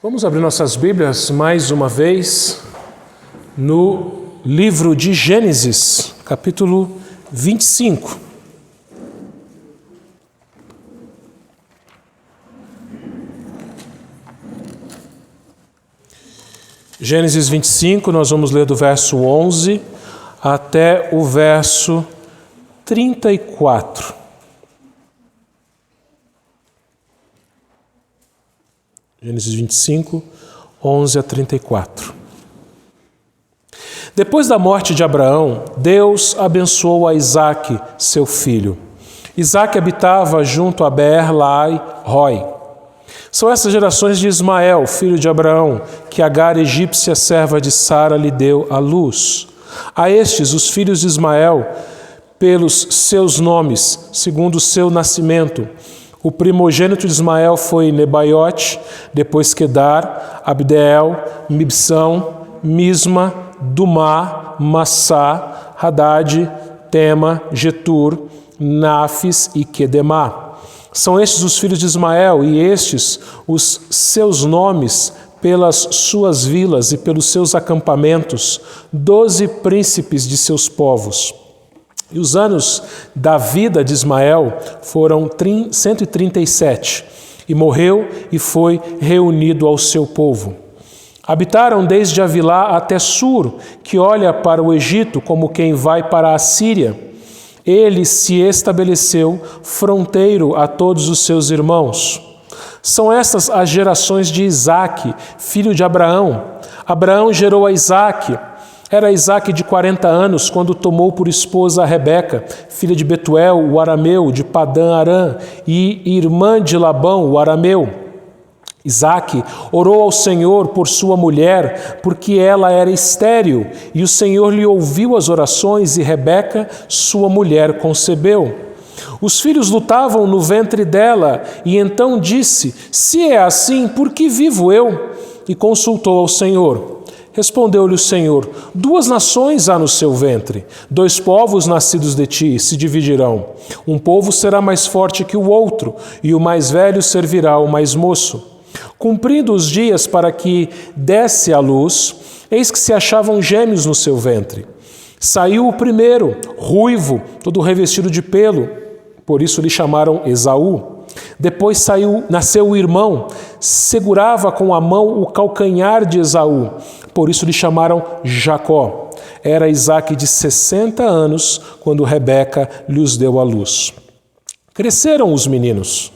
Vamos abrir nossas Bíblias mais uma vez no livro de Gênesis, capítulo 25. Gênesis 25, nós vamos ler do verso 11 até o verso 34. Gênesis 25, 11 a 34. Depois da morte de Abraão, Deus abençoou a Isaque, seu filho. Isaque habitava junto a Beer-Lahai-Roi. São essas gerações de Ismael, filho de Abraão, que Agar, egípcia, serva de Sara, lhe deu à luz. A estes, os filhos de Ismael, pelos seus nomes, segundo o seu nascimento. O primogênito de Ismael foi Nebaiote, depois Quedar, Abdeel, Mibsão, Misma, Dumá, Massá, Hadad, Tema, Getur, Nafis e Quedemá. São estes os filhos de Ismael, e estes os seus nomes pelas suas vilas e pelos seus acampamentos, 12 príncipes de seus povos. E os anos da vida de Ismael foram 137, e morreu e foi reunido ao seu povo. Habitaram desde Avilá até Sur, que olha para o Egito como quem vai para a Síria. Ele se estabeleceu fronteiro a todos os seus irmãos. São estas as gerações de Isaque, filho de Abraão. Abraão gerou a Isaque. Era Isaque de 40 anos quando tomou por esposa a Rebeca, filha de Betuel, o arameu, de Padã-Arã, e irmã de Labão, o arameu. Isaque orou ao Senhor por sua mulher, porque ela era estéril, e o Senhor lhe ouviu as orações, e Rebeca, sua mulher, concebeu. Os filhos lutavam no ventre dela, e então disse: se é assim, por que vivo eu? E consultou ao Senhor. Respondeu-lhe o Senhor: 2 nações há no seu ventre, 2 povos nascidos de ti se dividirão. Um povo será mais forte que o outro, e o mais velho servirá ao mais moço. Cumprindo os dias para que desse à luz, eis que se achavam gêmeos no seu ventre. Saiu o primeiro, ruivo, todo revestido de pelo, por isso lhe chamaram Esaú. Depois nasceu o irmão, segurava com a mão o calcanhar de Esaú, por isso lhe chamaram Jacó. Era Isaque de 60 anos quando Rebeca lhes deu à luz. Cresceram os meninos.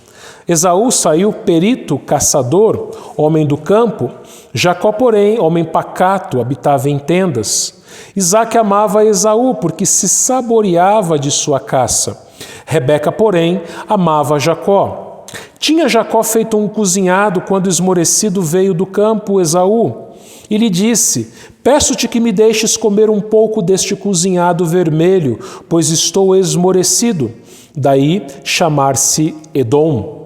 Esaú saiu perito, caçador, homem do campo. Jacó, porém, homem pacato, habitava em tendas. Isaque amava Esaú porque se saboreava de sua caça. Rebeca, porém, amava Jacó. Tinha Jacó feito um cozinhado quando esmorecido veio do campo Esaú. E lhe disse: peço-te que me deixes comer um pouco deste cozinhado vermelho, pois estou esmorecido. Daí chamar-se Edom.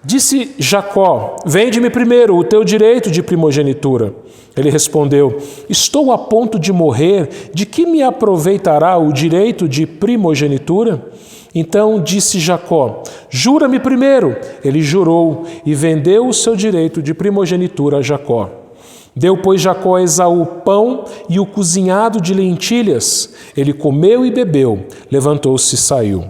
Disse Jacó: vende-me primeiro o teu direito de primogenitura. Ele respondeu: estou a ponto de morrer, de que me aproveitará o direito de primogenitura? Então disse Jacó: jura-me primeiro. Ele jurou e vendeu o seu direito de primogenitura a Jacó. Deu, pois, Jacó a Esaú pão e o cozinhado de lentilhas. Ele comeu e bebeu, levantou-se e saiu.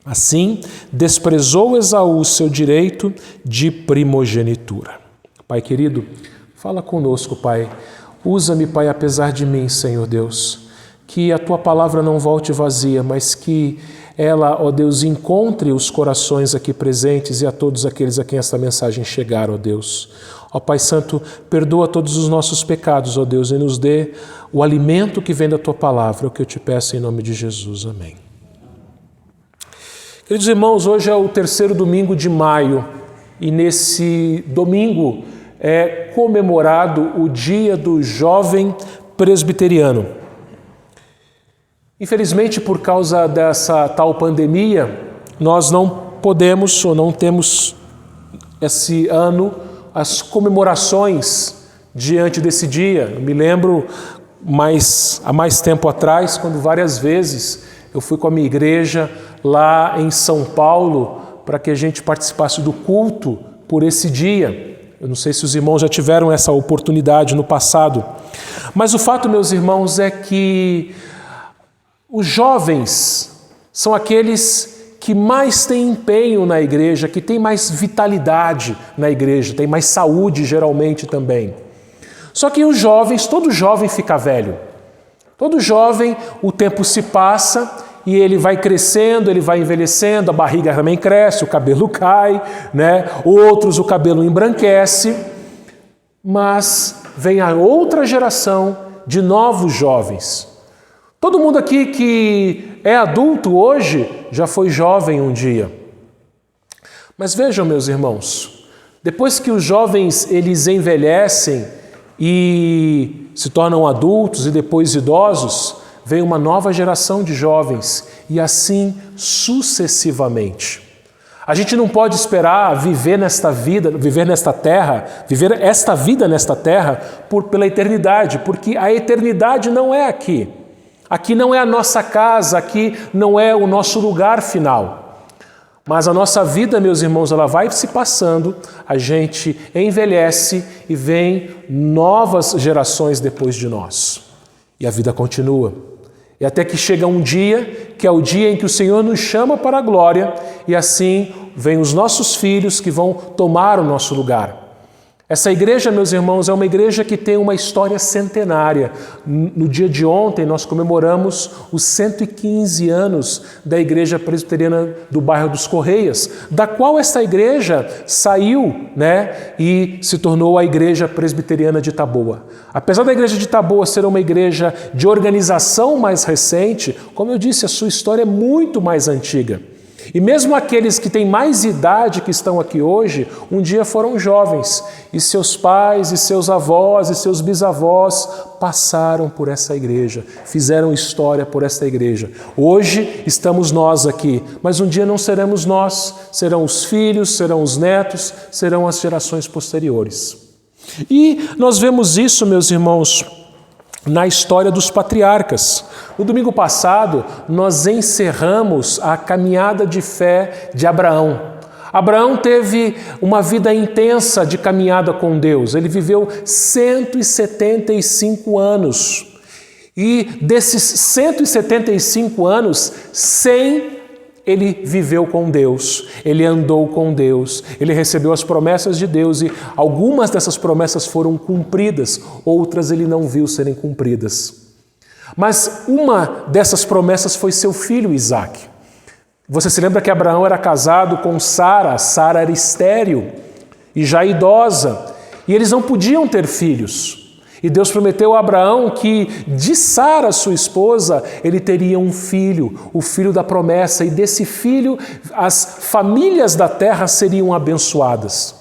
Assim, desprezou Esaú o seu direito de primogenitura. Pai querido, fala conosco, Pai. Usa-me, Pai, apesar de mim, Senhor Deus. Que a Tua palavra não volte vazia, mas que ela, ó Deus, encontre os corações aqui presentes e a todos aqueles a quem esta mensagem chegar, ó Deus. Ó Pai Santo, perdoa todos os nossos pecados, ó Deus, e nos dê o alimento que vem da Tua palavra, é o que eu te peço em nome de Jesus. Amém. Queridos irmãos, hoje é o 3º domingo de maio e nesse domingo é comemorado o Dia do Jovem Presbiteriano. Infelizmente, por causa dessa tal pandemia, nós não podemos ou não temos esse ano as comemorações diante desse dia. Eu me lembro há mais tempo atrás, quando várias vezes eu fui com a minha igreja lá em São Paulo para que a gente participasse do culto por esse dia. Eu não sei se os irmãos já tiveram essa oportunidade no passado. Mas o fato, meus irmãos, é que os jovens são aqueles que mais têm empenho na igreja, que têm mais vitalidade na igreja, têm mais saúde geralmente também. Só que os jovens, todo jovem fica velho. Todo jovem, o tempo se passa e ele vai crescendo, ele vai envelhecendo, a barriga também cresce, o cabelo cai, né? Outros o cabelo embranquece, mas vem a outra geração de novos jovens. Todo mundo aqui que é adulto hoje já foi jovem um dia. Mas vejam, meus irmãos, depois que os jovens eles envelhecem e se tornam adultos e depois idosos, vem uma nova geração de jovens e assim sucessivamente. A gente não pode esperar viver esta vida nesta terra pela eternidade, porque a eternidade não é aqui. Aqui não é a nossa casa, aqui não é o nosso lugar final. Mas a nossa vida, meus irmãos, ela vai se passando, a gente envelhece e vem novas gerações depois de nós. E a vida continua. E até que chega um dia, que é o dia em que o Senhor nos chama para a glória, e assim vêm os nossos filhos que vão tomar o nosso lugar. Essa igreja, meus irmãos, é uma igreja que tem uma história centenária. No dia de ontem, nós comemoramos os 115 anos da Igreja Presbiteriana do bairro dos Correias, da qual esta igreja saiu, e se tornou a Igreja Presbiteriana de Taboa. Apesar da Igreja de Taboa ser uma igreja de organização mais recente, como eu disse, a sua história é muito mais antiga. E mesmo aqueles que têm mais idade que estão aqui hoje, um dia foram jovens, e seus pais, e seus avós, e seus bisavós passaram por essa igreja, fizeram história por esta igreja. Hoje estamos nós aqui, mas um dia não seremos nós, serão os filhos, serão os netos, serão as gerações posteriores. E nós vemos isso, meus irmãos, na história dos patriarcas. No domingo passado, nós encerramos a caminhada de fé de Abraão. Abraão teve uma vida intensa de caminhada com Deus. Ele viveu 175 anos. E desses 175 anos, 100 ele viveu com Deus, ele andou com Deus, ele recebeu as promessas de Deus e algumas dessas promessas foram cumpridas, outras ele não viu serem cumpridas. Mas uma dessas promessas foi seu filho Isaque. Você se lembra que Abraão era casado com Sara, Sara era estéril e já idosa, e eles não podiam ter filhos. E Deus prometeu a Abraão que de Sara, sua esposa, ele teria um filho, o filho da promessa, e desse filho as famílias da terra seriam abençoadas.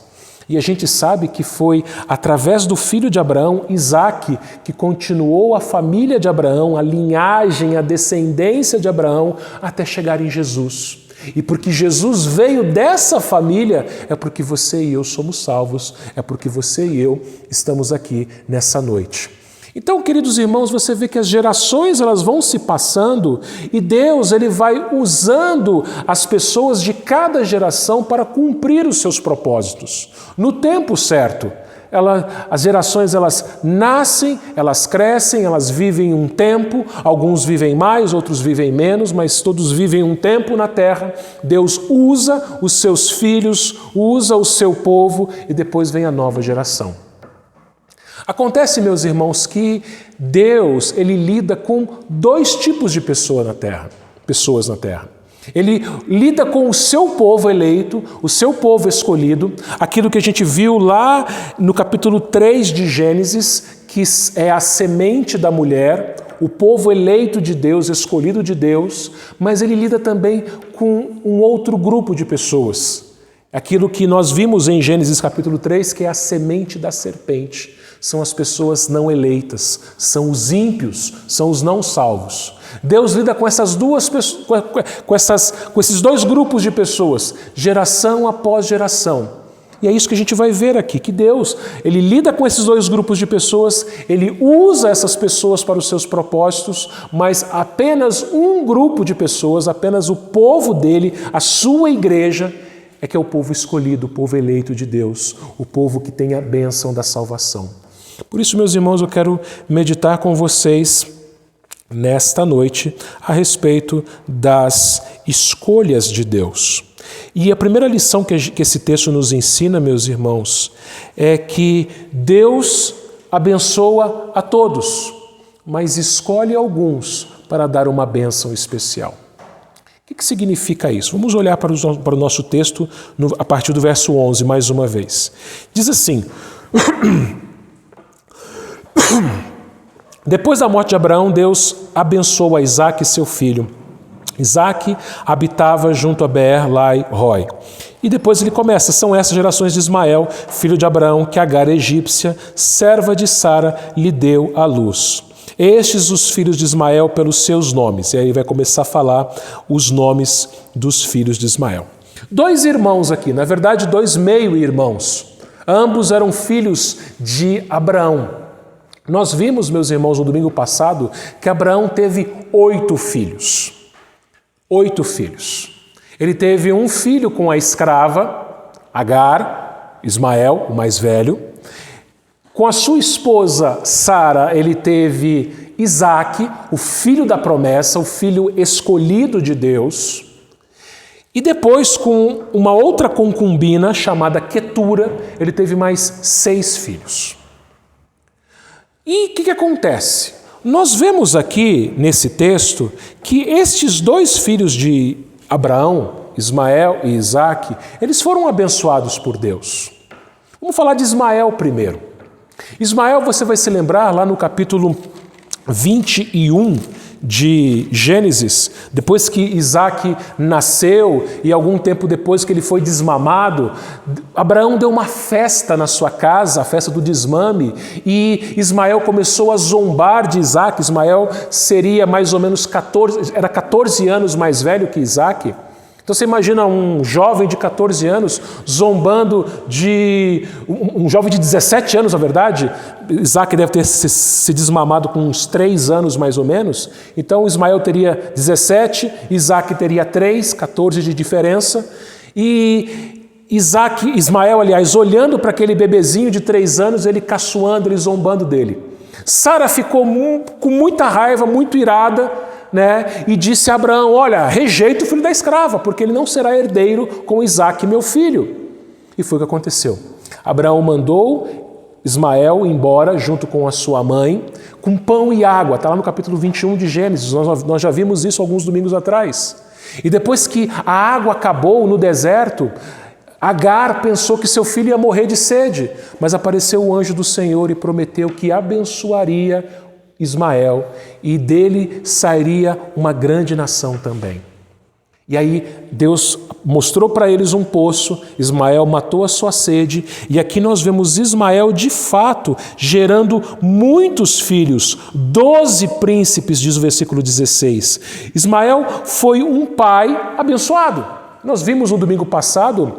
E a gente sabe que foi através do filho de Abraão, Isaque, que continuou a família de Abraão, a linhagem, a descendência de Abraão, até chegar em Jesus. E porque Jesus veio dessa família, é porque você e eu somos salvos, é porque você e eu estamos aqui nessa noite. Então, queridos irmãos, você vê que as gerações elas vão se passando e Deus ele vai usando as pessoas de cada geração para cumprir os seus propósitos. No tempo certo. As gerações elas nascem, elas crescem, elas vivem um tempo, alguns vivem mais, outros vivem menos, mas todos vivem um tempo na terra. Deus usa os seus filhos, usa o seu povo e depois vem a nova geração. Acontece, meus irmãos, que Deus ele lida com dois tipos de pessoas na terra. Ele lida com o seu povo eleito, o seu povo escolhido, aquilo que a gente viu lá no capítulo 3 de Gênesis, que é a semente da mulher, o povo eleito de Deus, escolhido de Deus, mas ele lida também com um outro grupo de pessoas. Aquilo que nós vimos em Gênesis capítulo 3, que é a semente da serpente. São as pessoas não eleitas, são os ímpios, são os não salvos. Deus lida com essas duas pessoas, com esses dois grupos de pessoas, geração após geração. E é isso que a gente vai ver aqui, que Deus, ele lida com esses dois grupos de pessoas, ele usa essas pessoas para os seus propósitos, mas apenas um grupo de pessoas, apenas o povo dele, a sua igreja, é que é o povo escolhido, o povo eleito de Deus, o povo que tem a bênção da salvação. Por isso, meus irmãos, eu quero meditar com vocês nesta noite a respeito das escolhas de Deus. E a primeira lição que esse texto nos ensina, meus irmãos, é que Deus abençoa a todos, mas escolhe alguns para dar uma bênção especial. O que significa isso? Vamos olhar para o nosso texto a partir do verso 11, mais uma vez. Diz assim: depois da morte de Abraão, Deus abençoou a Isaque, seu filho. Isaque habitava junto a Beer-Lai-Roi. E depois ele começa: são essas gerações de Ismael, filho de Abraão, que Agar, egípcia, serva de Sara, lhe deu à luz. Estes os filhos de Ismael pelos seus nomes. E aí vai começar a falar os nomes dos filhos de Ismael. 2 irmãos aqui, na verdade 2 meio-irmãos. Ambos eram filhos de Abraão. Nós vimos, meus irmãos, no domingo passado, que Abraão teve 8 filhos. 8 filhos. Ele teve um filho com a escrava, Agar, Ismael, o mais velho. Com a sua esposa, Sara, ele teve Isaque, o filho da promessa, o filho escolhido de Deus. E depois, com uma outra concubina chamada Quetura, ele teve mais 6 filhos. E o que acontece? Nós vemos aqui, nesse texto, que estes 2 filhos de Abraão, Ismael e Isaque, eles foram abençoados por Deus. Vamos falar de Ismael primeiro. Ismael, você vai se lembrar lá no capítulo 21 de Gênesis, depois que Isaque nasceu e algum tempo depois que ele foi desmamado, Abraão deu uma festa na sua casa, a festa do desmame, e Ismael começou a zombar de Isaque. Ismael seria mais ou menos 14 anos mais velho que Isaque. Então você imagina um jovem de 14 anos zombando de... um jovem de 17 anos, na verdade. Isaque deve ter se desmamado com uns 3 anos mais ou menos. Então Ismael teria 17, Isaque teria 3, 14 de diferença. E Ismael, aliás, olhando para aquele bebezinho de 3 anos, ele caçoando, ele zombando dele. Sara ficou com muita raiva, muito irada, e disse a Abraão: olha, rejeita o filho da escrava, porque ele não será herdeiro com Isaque, meu filho. E foi o que aconteceu. Abraão mandou Ismael embora junto com a sua mãe, com pão e água. Está lá no capítulo 21 de Gênesis, nós já vimos isso alguns domingos atrás. E depois que a água acabou no deserto, Agar pensou que seu filho ia morrer de sede, mas apareceu o anjo do Senhor e prometeu que abençoaria Ismael, e dele sairia uma grande nação também. E aí Deus mostrou para eles um poço, Ismael matou a sua sede, e aqui nós vemos Ismael de fato gerando muitos filhos, 12 príncipes, diz o versículo 16. Ismael foi um pai abençoado. Nós vimos no domingo passado,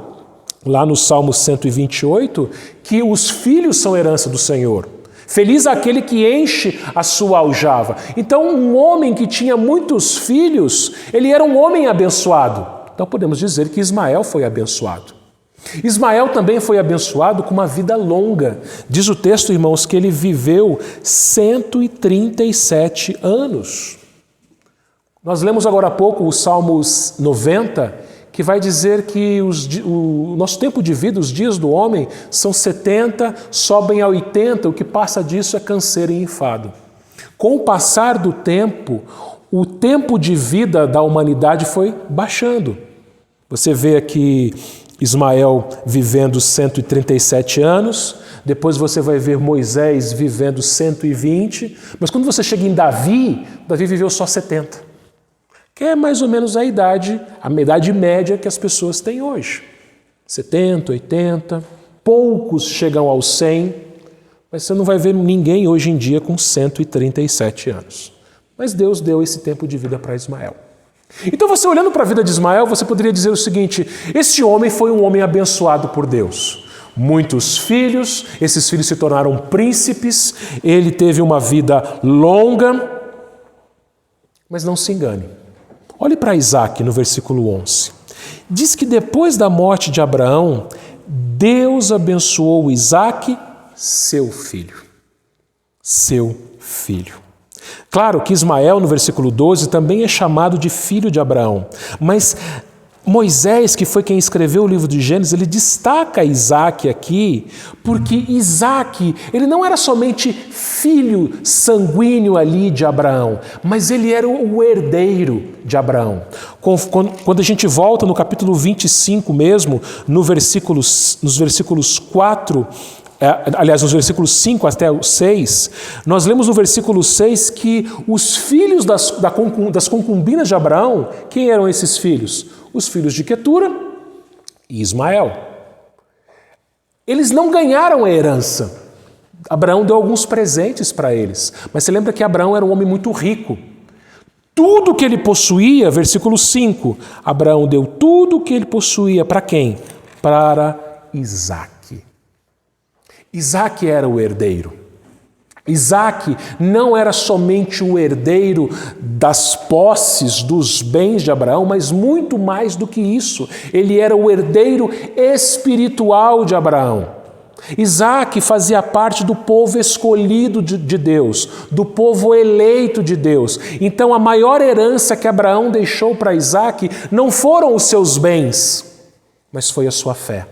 lá no Salmo 128, que os filhos são herança do Senhor. Feliz aquele que enche a sua aljava. Então, um homem que tinha muitos filhos, ele era um homem abençoado. Então, podemos dizer que Ismael foi abençoado. Ismael também foi abençoado com uma vida longa. Diz o texto, irmãos, que ele viveu 137 anos. Nós lemos agora há pouco o Salmos 90, que vai dizer que o nosso tempo de vida, os dias do homem, são 70, sobem a 80, o que passa disso é canseiro e enfado. Com o passar do tempo, o tempo de vida da humanidade foi baixando. Você vê aqui Ismael vivendo 137 anos, depois você vai ver Moisés vivendo 120, mas quando você chega em Davi viveu só 70. Que é mais ou menos a idade média que as pessoas têm hoje. 70, 80, poucos chegam aos 100, mas você não vai ver ninguém hoje em dia com 137 anos. Mas Deus deu esse tempo de vida para Ismael. Então você olhando para a vida de Ismael, você poderia dizer o seguinte: esse homem foi um homem abençoado por Deus. Muitos filhos, esses filhos se tornaram príncipes, ele teve uma vida longa, mas não se engane. Olhe para Isaque no versículo 11. Diz que depois da morte de Abraão, Deus abençoou Isaque, seu filho. Seu filho. Claro que Ismael, no versículo 12, também é chamado de filho de Abraão, mas Moisés, que foi quem escreveu o livro de Gênesis, ele destaca Isaque aqui, porque Isaque, ele não era somente filho sanguíneo ali de Abraão, mas ele era o herdeiro de Abraão. Quando a gente volta no capítulo 25 mesmo, nos versículos 4, nos versículos 5 até o 6, nós lemos no versículo 6 que os filhos das concubinas de Abraão, quem eram esses filhos? Os filhos de Quetura e Ismael. Eles não ganharam a herança. Abraão deu alguns presentes para eles, mas você lembra que Abraão era um homem muito rico. Tudo que ele possuía, versículo 5, Abraão deu tudo o que ele possuía para quem? Para Isaque. Isaque era o herdeiro. Isaque não era somente o herdeiro das posses, dos bens de Abraão, mas muito mais do que isso. Ele era o herdeiro espiritual de Abraão. Isaque fazia parte do povo escolhido de Deus, do povo eleito de Deus. Então a maior herança que Abraão deixou para Isaque não foram os seus bens, mas foi a sua fé.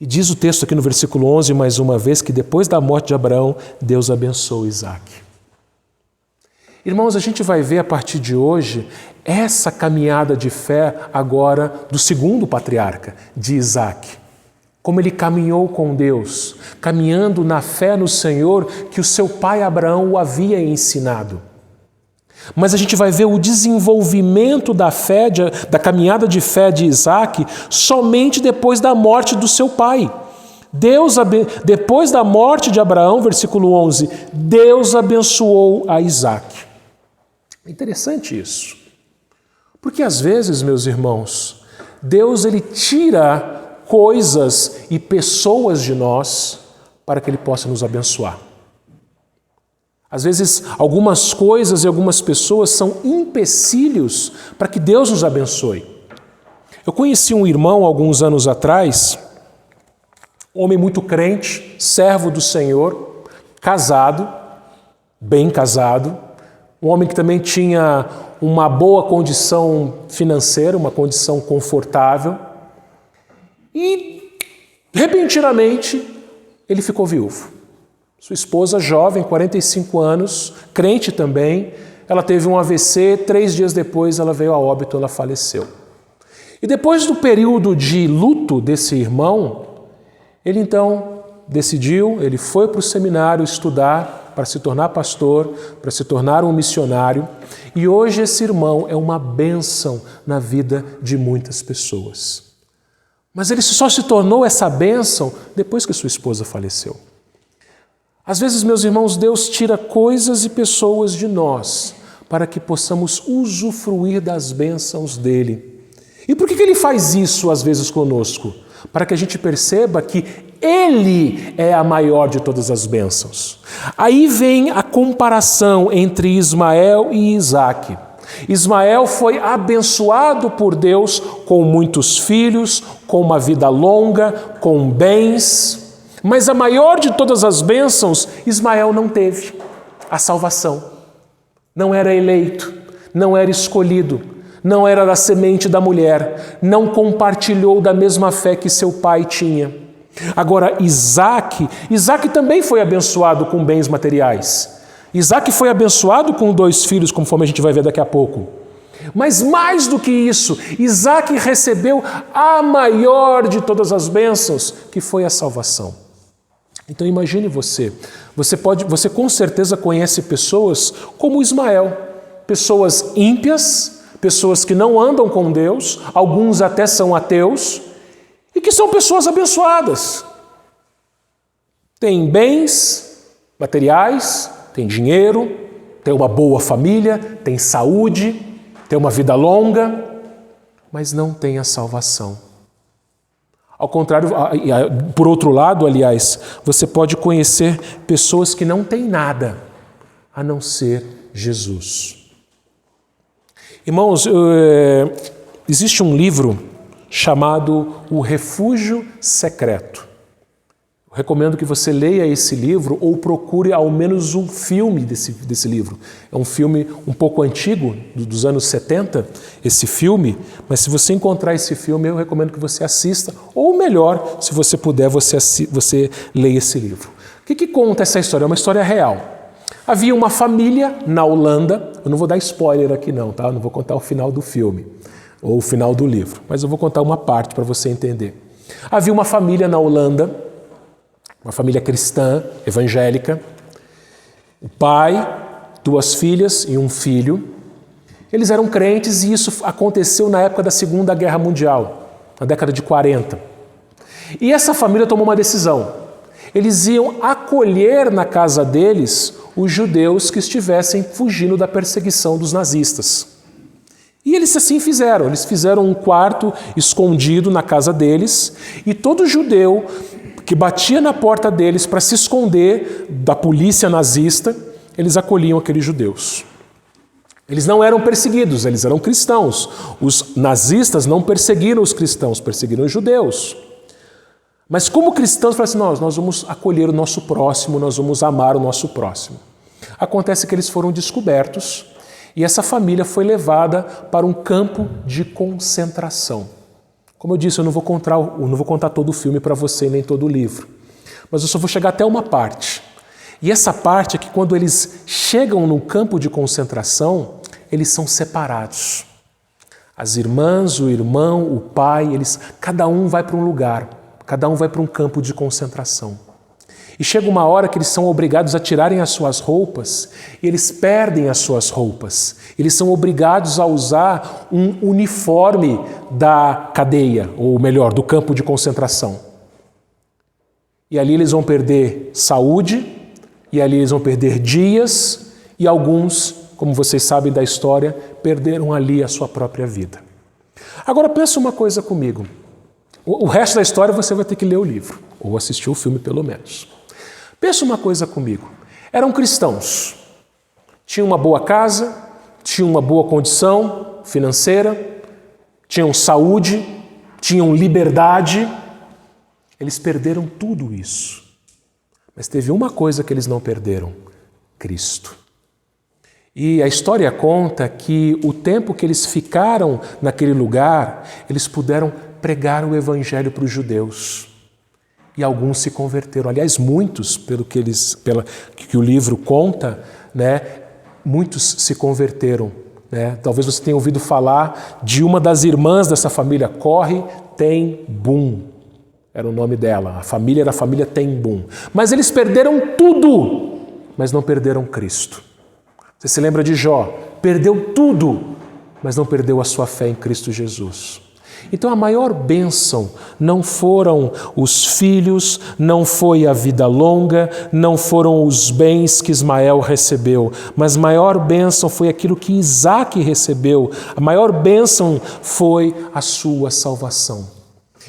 E diz o texto aqui no versículo 11, mais uma vez, que depois da morte de Abraão, Deus abençoou Isaque. Irmãos, a gente vai ver a partir de hoje essa caminhada de fé agora do segundo patriarca, de Isaque. Como ele caminhou com Deus, caminhando na fé no Senhor que o seu pai Abraão o havia ensinado. Mas a gente vai ver o desenvolvimento da fé, da caminhada de fé de Isaque, somente depois da morte do seu pai. Depois da morte de Abraão, versículo 11, Deus abençoou a Isaque. É interessante isso. Porque às vezes, meus irmãos, Deus ele tira coisas e pessoas de nós para que ele possa nos abençoar. Às vezes, algumas coisas e algumas pessoas são empecilhos para que Deus nos abençoe. Eu conheci um irmão alguns anos atrás, um homem muito crente, servo do Senhor, casado, bem casado, um homem que também tinha uma boa condição financeira, uma condição confortável, e repentinamente ele ficou viúvo. Sua esposa, jovem, 45 anos, crente também, ela teve um AVC, 3 dias depois ela veio a óbito, ela faleceu. E depois do período de luto desse irmão, ele então decidiu, ele foi para o seminário estudar para se tornar pastor, para se tornar um missionário, e hoje esse irmão é uma bênção na vida de muitas pessoas. Mas ele só se tornou essa bênção depois que sua esposa faleceu. Às vezes, meus irmãos, Deus tira coisas e pessoas de nós para que possamos usufruir das bênçãos dele. E por que ele faz isso às vezes conosco? Para que a gente perceba que ele é a maior de todas as bênçãos. Aí vem a comparação entre Ismael e Isaque. Ismael foi abençoado por Deus com muitos filhos, com uma vida longa, com bens. Mas a maior de todas as bênçãos, Ismael não teve a salvação. Não era eleito, não era escolhido, não era da semente da mulher, não compartilhou da mesma fé que seu pai tinha. Agora, Isaque também foi abençoado com bens materiais. Isaque foi abençoado com 2 filhos, conforme a gente vai ver daqui a pouco. Mas mais do que isso, Isaque recebeu a maior de todas as bênçãos, que foi a salvação. Então imagine você com certeza conhece pessoas como Ismael, pessoas ímpias, pessoas que não andam com Deus, alguns até são ateus, e que são pessoas abençoadas. Tem bens materiais, tem dinheiro, tem uma boa família, tem saúde, tem uma vida longa, mas não tem a salvação. Ao contrário, por outro lado, aliás, você pode conhecer pessoas que não têm nada a não ser Jesus. Irmãos, existe um livro chamado O Refúgio Secreto. Eu recomendo que você leia esse livro ou procure ao menos um filme desse livro. É um filme um pouco antigo, dos anos 70, esse filme, mas se você encontrar esse filme, eu recomendo que você assista, ou melhor, se você puder, você leia esse livro. O que conta essa história? É uma história real. Havia uma família na Holanda, eu não vou dar spoiler aqui não, tá? Eu não vou contar o final do filme, ou o final do livro, mas eu vou contar uma parte para você entender. Havia uma família na Holanda, uma família cristã, evangélica, o pai, 2 filhas e um filho. Eles eram crentes e isso aconteceu na época da Segunda Guerra Mundial, na década de 40. E essa família tomou uma decisão. Eles iam acolher na casa deles os judeus que estivessem fugindo da perseguição dos nazistas. E eles assim fizeram. Eles fizeram um quarto escondido na casa deles e todo judeu que batia na porta deles para se esconder da polícia nazista, eles acolhiam aqueles judeus. Eles não eram perseguidos, eles eram cristãos. Os nazistas não perseguiram os cristãos, perseguiram os judeus. Mas como cristãos, falaram assim, nós vamos acolher o nosso próximo, nós vamos amar o nosso próximo. Acontece que eles foram descobertos e essa família foi levada para um campo de concentração. Como eu disse, eu não vou contar todo o filme para você, nem todo o livro. Mas eu só vou chegar até uma parte. E essa parte é que quando eles chegam no campo de concentração, eles são separados. As irmãs, o irmão, o pai, cada um vai para um lugar, cada um vai para um campo de concentração. E chega uma hora que eles são obrigados a tirarem as suas roupas e eles perdem as suas roupas. Eles são obrigados a usar um uniforme da cadeia, ou melhor, do campo de concentração. E ali eles vão perder saúde, e ali eles vão perder dias, e alguns, como vocês sabem da história, perderam ali a sua própria vida. Agora pensa uma coisa comigo. O resto da história você vai ter que ler o livro, ou assistir o filme pelo menos. Pensa uma coisa comigo. Eram cristãos, tinham uma boa casa, tinham uma boa condição financeira, tinham saúde, tinham liberdade. Eles perderam tudo isso. Mas teve uma coisa que eles não perderam: Cristo. E a história conta que o tempo que eles ficaram naquele lugar, eles puderam pregar o evangelho para os judeus. E alguns se converteram. Aliás, muitos, pelo que o livro conta, né, muitos se converteram. Né? Talvez você tenha ouvido falar de uma das irmãs dessa família, Corrie ten Boom. Era o nome dela. A família era a família ten Boom. Mas eles perderam tudo, mas não perderam Cristo. Você se lembra de Jó? Perdeu tudo, mas não perdeu a sua fé em Cristo Jesus. Então a maior bênção não foram os filhos, não foi a vida longa, não foram os bens que Ismael recebeu, mas a maior bênção foi aquilo que Isaac recebeu. A maior bênção foi a sua salvação.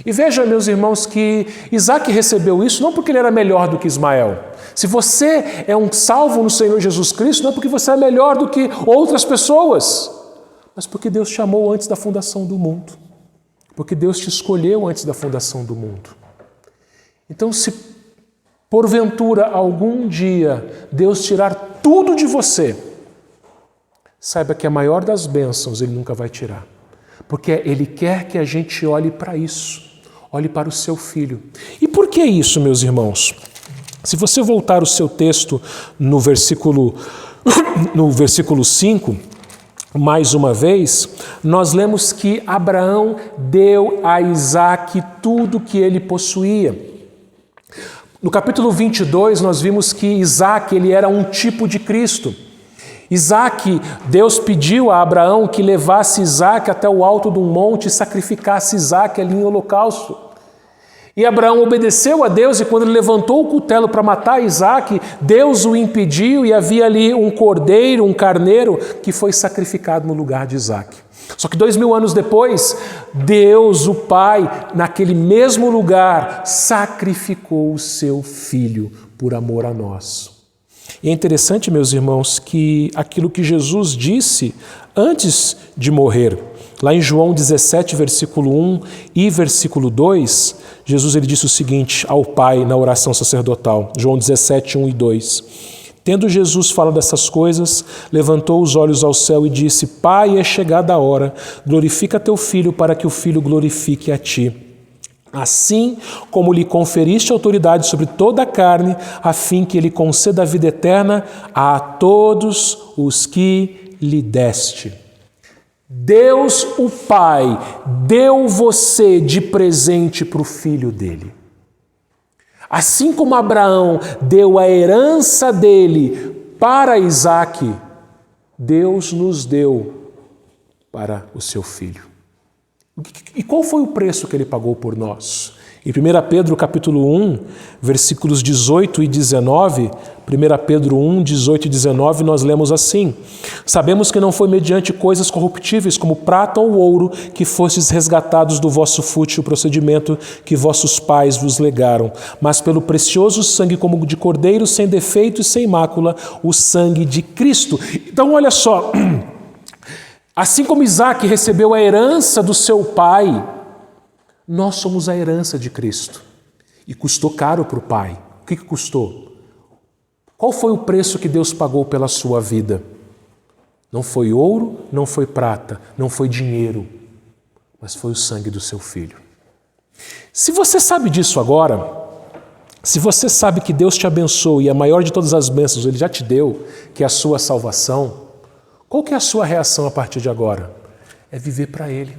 E veja, meus irmãos, que Isaac recebeu isso não porque ele era melhor do que Ismael. Se você é um salvo no Senhor Jesus Cristo, não é porque você é melhor do que outras pessoas, mas porque Deus te amou antes da fundação do mundo. Porque Deus te escolheu antes da fundação do mundo. Então, se porventura algum dia Deus tirar tudo de você, saiba que a maior das bênçãos Ele nunca vai tirar. Porque Ele quer que a gente olhe para isso, olhe para o seu Filho. E por que isso, meus irmãos? Se você voltar o seu texto no versículo 5, mais uma vez, nós lemos que Abraão deu a Isaque tudo que ele possuía. No capítulo 22, nós vimos que Isaque ele era um tipo de Cristo. Isaque, Deus pediu a Abraão que levasse Isaque até o alto de um monte e sacrificasse Isaque ali em holocausto. E Abraão obedeceu a Deus e quando ele levantou o cutelo para matar Isaque, Deus o impediu e havia ali um cordeiro, um carneiro que foi sacrificado no lugar de Isaque. Só que 2000 anos depois, Deus, o Pai, naquele mesmo lugar, sacrificou o seu Filho por amor a nós. E é interessante, meus irmãos, que aquilo que Jesus disse antes de morrer, Lá em João 17, versículo 1 e versículo 2, Jesus ele disse o seguinte ao Pai na oração sacerdotal. João 17, 1 e 2. Tendo Jesus falado dessas coisas, levantou os olhos ao céu e disse: Pai, é chegada a hora, glorifica teu Filho para que o Filho glorifique a ti. Assim como lhe conferiste autoridade sobre toda a carne, a fim que ele conceda a vida eterna a todos os que lhe deste. Deus, o Pai, deu você de presente para o filho dele. Assim como Abraão deu a herança dele para Isaque, Deus nos deu para o seu filho. E qual foi o preço que ele pagou por nós? Em 1 Pedro capítulo 1, versículos 18 e 19, 1 Pedro 1, 18 e 19, nós lemos assim: Sabemos que não foi mediante coisas corruptíveis como prata ou ouro que fostes resgatados do vosso fútil procedimento que vossos pais vos legaram, mas pelo precioso sangue como de cordeiro sem defeito e sem mácula, o sangue de Cristo. Então olha só, assim como Isaque recebeu a herança do seu pai, nós somos a herança de Cristo. E custou caro para o Pai. O que custou? Qual foi o preço que Deus pagou pela sua vida? Não foi ouro, não foi prata, não foi dinheiro, mas foi o sangue do seu Filho. Se você sabe disso agora, se você sabe que Deus te abençoou e a maior de todas as bênçãos Ele já te deu, que é a sua salvação, qual que é a sua reação a partir de agora? É viver para Ele.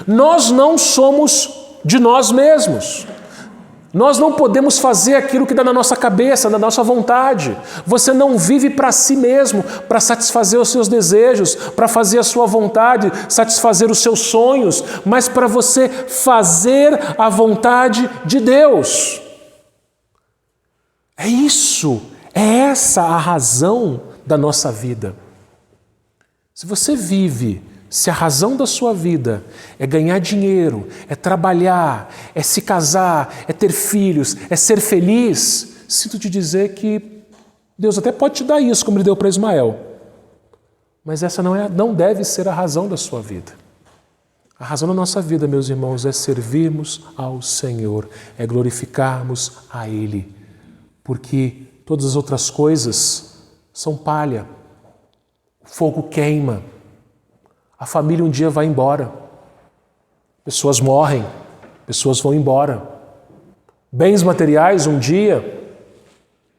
Nós não somos de nós mesmos. Nós não podemos fazer aquilo que dá na nossa cabeça, na nossa vontade. Você não vive para si mesmo, para satisfazer os seus desejos, para fazer a sua vontade, satisfazer os seus sonhos, mas para você fazer a vontade de Deus. É isso, é essa a razão da nossa vida. Se você vive, se a razão da sua vida é ganhar dinheiro, é trabalhar, é se casar, é ter filhos, é ser feliz, sinto te dizer que Deus até pode te dar isso, como Ele deu para Ismael. Mas essa não deve ser a razão da sua vida. A razão da nossa vida, meus irmãos, é servirmos ao Senhor, é glorificarmos a Ele. Porque todas as outras coisas são palha. O fogo queima. A família um dia vai embora. Pessoas morrem, pessoas vão embora. Bens materiais um dia.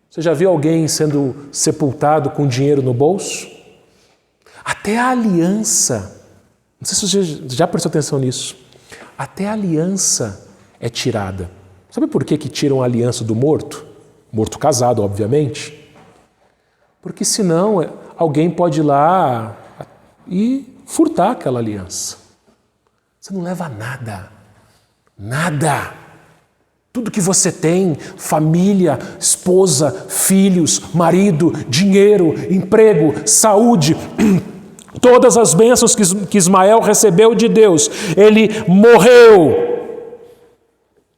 Você já viu alguém sendo sepultado com dinheiro no bolso? Até a aliança, não sei se você já prestou atenção nisso, até a aliança é tirada. Sabe por que tiram a aliança do morto? Morto casado, obviamente. Porque senão alguém pode ir lá e furtar aquela aliança. Você não leva nada. Nada. Tudo que você tem, família, esposa, filhos, marido, dinheiro, emprego, saúde, todas as bênçãos que Ismael recebeu de Deus, ele morreu.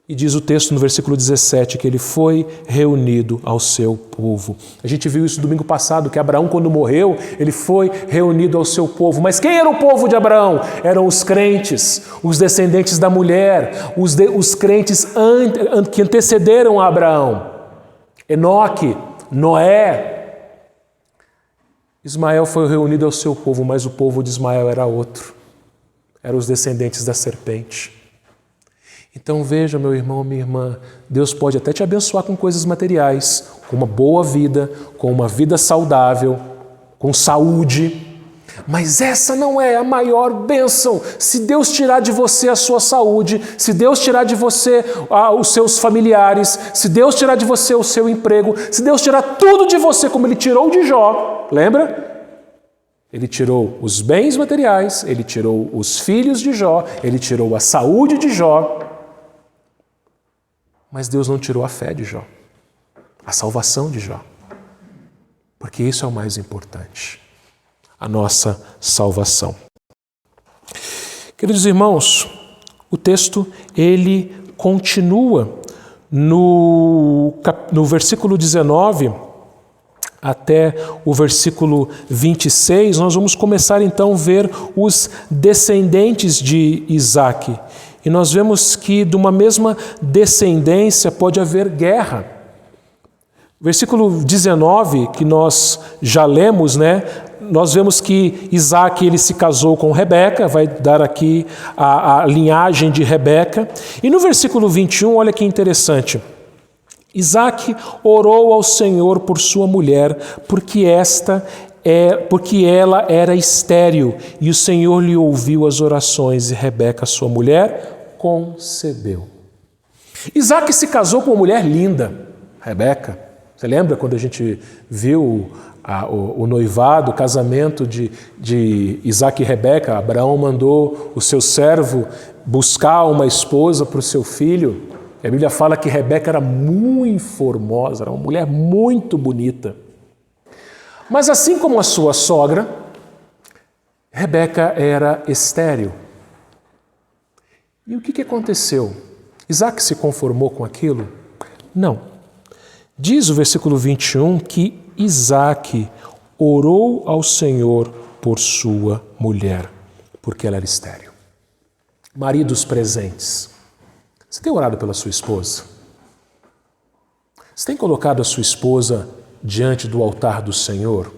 E diz o texto no versículo 17 que ele foi reunido ao seu povo. A gente viu isso domingo passado, que Abraão, quando morreu, ele foi reunido ao seu povo. Mas quem era o povo de Abraão? Eram os crentes, os descendentes da mulher, os crentes que antecederam a Abraão. Enoque, Noé. Ismael foi reunido ao seu povo, mas o povo de Ismael era outro. Eram os descendentes da serpente. Então veja, meu irmão, minha irmã, Deus pode até te abençoar com coisas materiais, com uma boa vida, com uma vida saudável, com saúde, mas essa não é a maior bênção. Se Deus tirar de você a sua saúde, se Deus tirar de você os seus familiares, se Deus tirar de você o seu emprego, se Deus tirar tudo de você como Ele tirou de Jó, lembra? Ele tirou os bens materiais, Ele tirou os filhos de Jó, Ele tirou a saúde de Jó, mas Deus não tirou a fé de Jó, a salvação de Jó, porque isso é o mais importante, a nossa salvação. Queridos irmãos, o texto ele continua no versículo 19, até o versículo 26, nós vamos começar então a ver os descendentes de Isaque. E nós vemos que de uma mesma descendência pode haver guerra. Versículo 19, que nós já lemos, nós vemos que Isaque ele se casou com Rebeca, vai dar aqui a linhagem de Rebeca. E no versículo 21, olha que interessante. Isaque orou ao Senhor por sua mulher, porque ela era estéril, e o Senhor lhe ouviu as orações, e Rebeca, sua mulher, concebeu. Isaque se casou com uma mulher linda, Rebeca. Você lembra quando a gente viu o noivado, o casamento de Isaque e Rebeca? Abraão mandou o seu servo buscar uma esposa para o seu filho. A Bíblia fala que Rebeca era muito formosa, era uma mulher muito bonita. Mas assim como a sua sogra, Rebeca era estéril. E o que aconteceu? Isaque se conformou com aquilo? Não. Diz o versículo 21 que Isaque orou ao Senhor por sua mulher, porque ela era estéril. Maridos presentes, você tem orado pela sua esposa? Você tem colocado a sua esposa diante do altar do Senhor?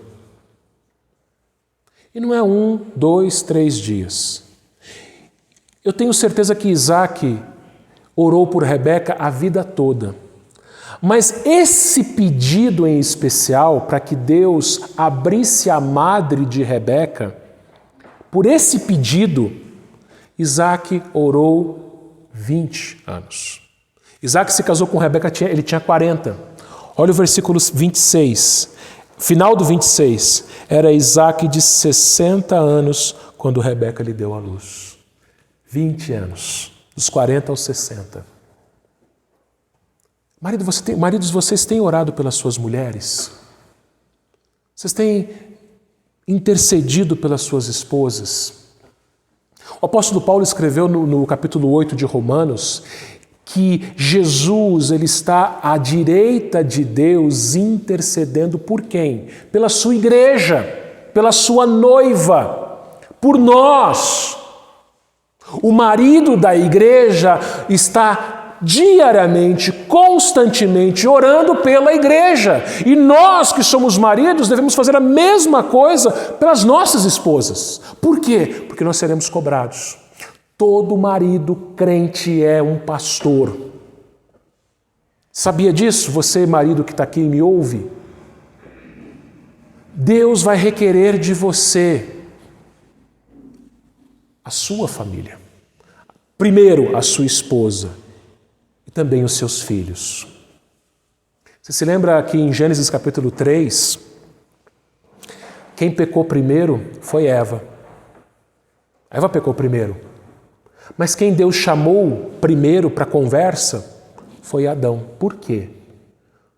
E não é 1, 2, 3 dias. Eu tenho certeza que Isaque orou por Rebeca a vida toda. Mas esse pedido em especial, para que Deus abrisse a madre de Rebeca, por esse pedido, Isaque orou 20 anos. Isaque se casou com Rebeca, ele tinha 40. Olha o versículo 26. Final do 26. Era Isaque de 60 anos quando Rebeca lhe deu à luz. 20 anos, dos 40 aos 60. Maridos, vocês têm orado pelas suas mulheres? Vocês têm intercedido pelas suas esposas? O apóstolo Paulo escreveu no capítulo 8 de Romanos que Jesus ele está à direita de Deus intercedendo por quem? Pela sua igreja, pela sua noiva, por nós. O marido da igreja está diariamente, constantemente orando pela igreja. E nós que somos maridos devemos fazer a mesma coisa pelas nossas esposas. Por quê? Porque nós seremos cobrados. Todo marido crente é um pastor. Sabia disso? Você, marido que está aqui e me ouve? Deus vai requerer de você a sua família. Primeiro, a sua esposa. E também os seus filhos. Você se lembra que em Gênesis capítulo 3, quem pecou primeiro foi Eva. Eva pecou primeiro. Mas quem Deus chamou primeiro para a conversa foi Adão. Por quê?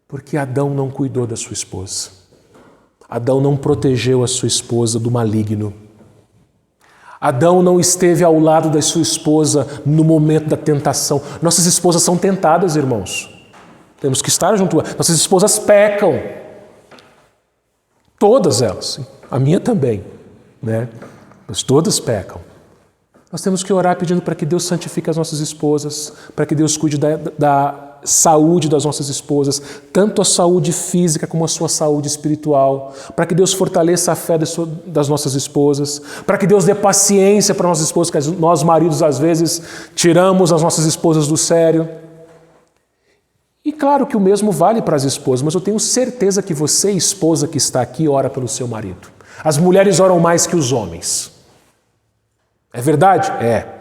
Porque Adão não cuidou da sua esposa. Adão não protegeu a sua esposa do maligno. Adão não esteve ao lado da sua esposa no momento da tentação. Nossas esposas são tentadas, irmãos. Temos que estar junto. Nossas esposas pecam. Todas elas. A minha também, Mas todas pecam. Nós temos que orar pedindo para que Deus santifique as nossas esposas, para que Deus cuide da saúde das nossas esposas, tanto a saúde física como a sua saúde espiritual, para que Deus fortaleça a fé das nossas esposas, para que Deus dê paciência para nossas esposas, que nós maridos às vezes tiramos as nossas esposas do sério. E claro que o mesmo vale para as esposas, mas eu tenho certeza que você, esposa que está aqui, ora pelo seu marido. As mulheres oram mais que os homens. É verdade? É.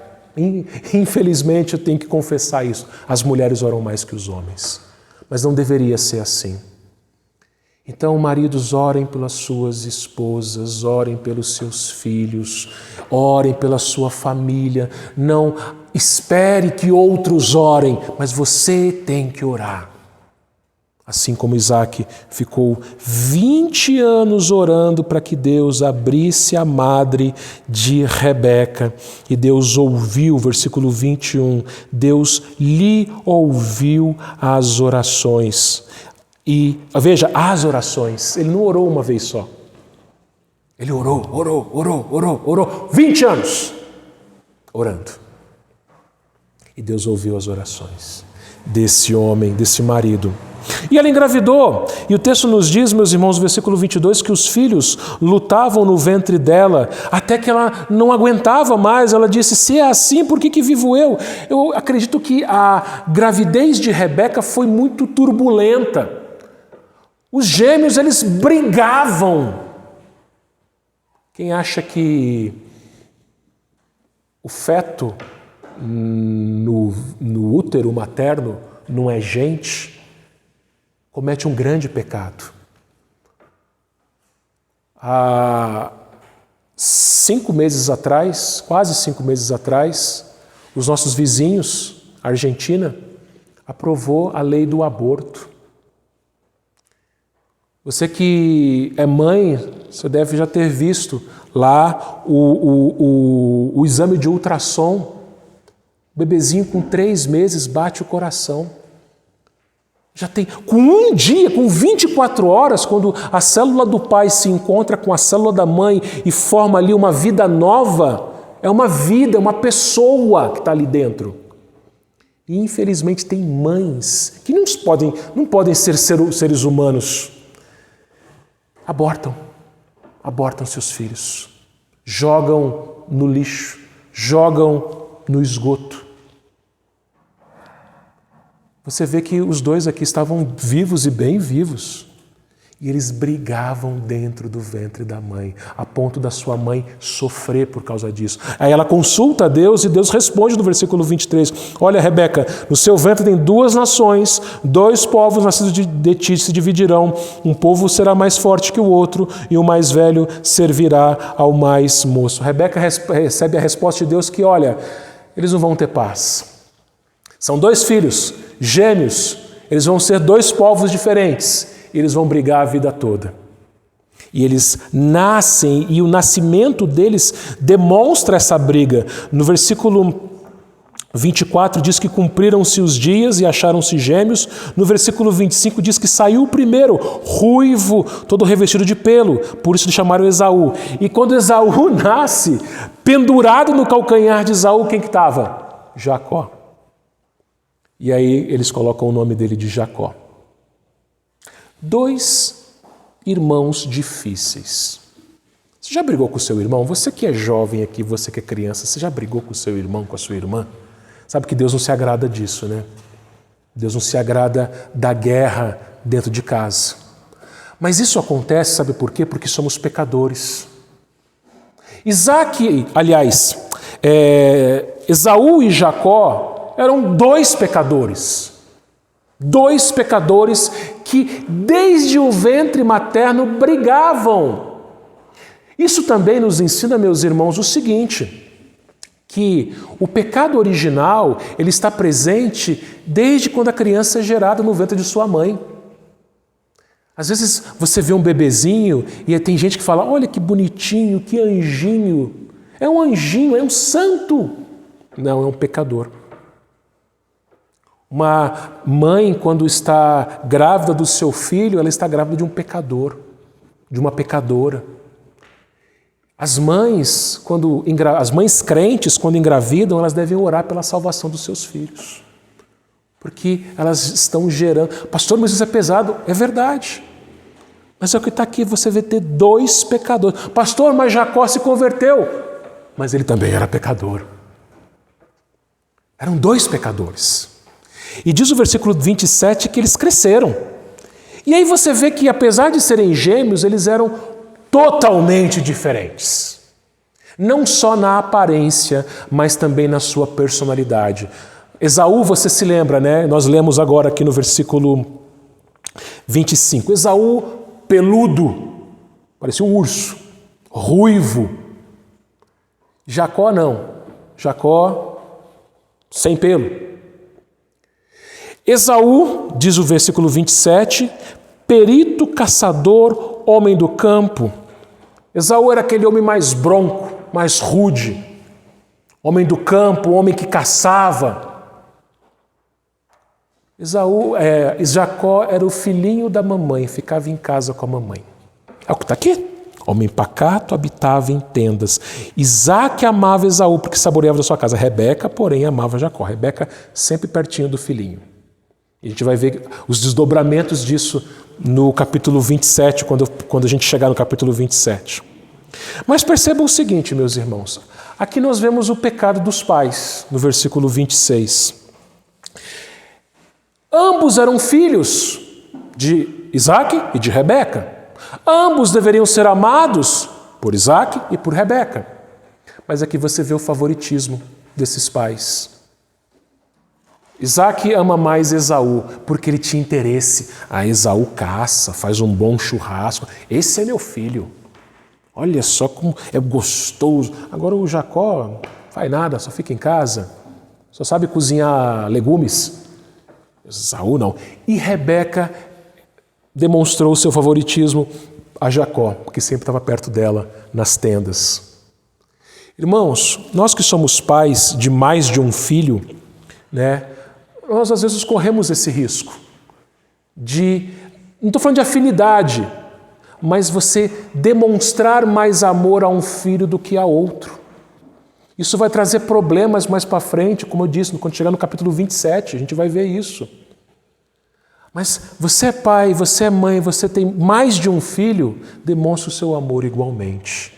Infelizmente eu tenho que confessar isso. As mulheres oram mais que os homens. Mas não deveria ser assim. Então, maridos, orem pelas suas esposas, orem pelos seus filhos, orem pela sua família. Não espere que outros orem, mas você tem que orar. Assim como Isaque ficou 20 anos orando para que Deus abrisse a madre de Rebeca. E Deus ouviu, versículo 21, Deus lhe ouviu as orações. E veja, as orações. Ele não orou uma vez só. Ele orou 20 anos orando. E Deus ouviu as orações desse homem, desse marido. E ela engravidou. E o texto nos diz, meus irmãos, no versículo 22, que os filhos lutavam no ventre dela, até que ela não aguentava mais. Ela disse, se é assim, por que vivo eu? Eu acredito que a gravidez de Rebeca foi muito turbulenta. Os gêmeos, eles brigavam. Quem acha que o feto no útero materno não é gente, comete um grande pecado. Há 5 meses atrás, quase 5 meses atrás, os nossos vizinhos, a Argentina, aprovou a lei do aborto. Você que é mãe, você deve já ter visto lá o exame de ultrassom. O bebezinho com 3 meses bate o coração. Já tem, com um dia, com 24 horas, quando a célula do pai se encontra com a célula da mãe e forma ali uma vida nova, é uma vida, é uma pessoa que está ali dentro. E infelizmente tem mães que não podem ser seres humanos. Abortam seus filhos, jogam no lixo, jogam no esgoto. Você vê que os dois aqui estavam vivos e bem vivos. E eles brigavam dentro do ventre da mãe, a ponto da sua mãe sofrer por causa disso. Aí ela consulta a Deus e Deus responde no versículo 23. Olha, Rebeca, no seu ventre tem 2 nações, 2 povos nascidos de ti se dividirão. Um povo será mais forte que o outro e o mais velho servirá ao mais moço. Rebeca recebe a resposta de Deus que, olha, eles não vão ter paz. São 2 filhos, gêmeos, eles vão ser 2 povos diferentes. Eles vão brigar a vida toda. E eles nascem, e o nascimento deles demonstra essa briga. No versículo 24 diz que cumpriram-se os dias e acharam-se gêmeos. No versículo 25 diz que saiu o primeiro, ruivo, todo revestido de pelo. Por isso lhe chamaram Esaú. E quando Esaú nasce, pendurado no calcanhar de Esaú, quem que estava? Jacó. E aí eles colocam o nome dele de Jacó. 2 irmãos difíceis. Você já brigou com o seu irmão? Você que é jovem aqui, você que é criança, você já brigou com o seu irmão, com a sua irmã? Sabe que Deus não se agrada disso, né? Deus não se agrada da guerra dentro de casa. Mas isso acontece, sabe por quê? Porque somos pecadores. Esaú e Jacó eram 2 pecadores. 2 pecadores que desde o ventre materno brigavam. Isso também nos ensina, meus irmãos, o seguinte, que o pecado original, ele está presente desde quando a criança é gerada no ventre de sua mãe. Às vezes você vê um bebezinho e tem gente que fala, olha que bonitinho, que anjinho. É um anjinho, é um santo. Não, é um pecador. Uma mãe, quando está grávida do seu filho, ela está grávida de um pecador, de uma pecadora. As mães crentes, quando engravidam, elas devem orar pela salvação dos seus filhos. Porque elas estão gerando... Pastor, mas isso é pesado. É verdade. Mas é o que está aqui, você vê ter 2 pecadores. Pastor, mas Jacó se converteu. Mas ele também era pecador. Eram 2 pecadores. E diz o versículo 27 que eles cresceram. E aí você vê que, apesar de serem gêmeos, eles eram totalmente diferentes. Não só na aparência, mas também na sua personalidade. Esaú, você se lembra, né? Nós lemos agora aqui no versículo 25. Esaú, peludo, parecia um urso, ruivo. Jacó não. Jacó, sem pelo. Esaú, diz o versículo 27, perito, caçador, homem do campo. Esaú era aquele homem mais bronco, mais rude, homem do campo, homem que caçava. Jacó era o filhinho da mamãe, ficava em casa com a mamãe. É o que está aqui. Homem pacato habitava em tendas. Isaac amava Esaú porque saboreava da sua casa. Rebeca, porém, amava Jacó. Rebeca sempre pertinho do filhinho. E a gente vai ver os desdobramentos disso no capítulo 27, quando a gente chegar no capítulo 27. Mas percebam o seguinte, meus irmãos. Aqui nós vemos o pecado dos pais, no versículo 26. Ambos eram filhos de Isaac e de Rebeca. Ambos deveriam ser amados por Isaac e por Rebeca. Mas aqui você vê o favoritismo desses pais. Isaac ama mais Esaú porque ele tinha interesse. Esaú caça, faz um bom churrasco. Esse é meu filho. Olha só como é gostoso. Agora o Jacó não faz nada, só fica em casa. Só sabe cozinhar legumes. Esaú não. E Rebeca demonstrou seu favoritismo a Jacó, porque sempre estava perto dela nas tendas. Irmãos, nós que somos pais de mais de um filho, nós às vezes corremos esse risco não estou falando de afinidade, mas você demonstrar mais amor a um filho do que a outro. Isso vai trazer problemas mais para frente, como eu disse, quando chegar no capítulo 27, a gente vai ver isso. Mas você é pai, você é mãe, você tem mais de um filho, demonstre o seu amor igualmente.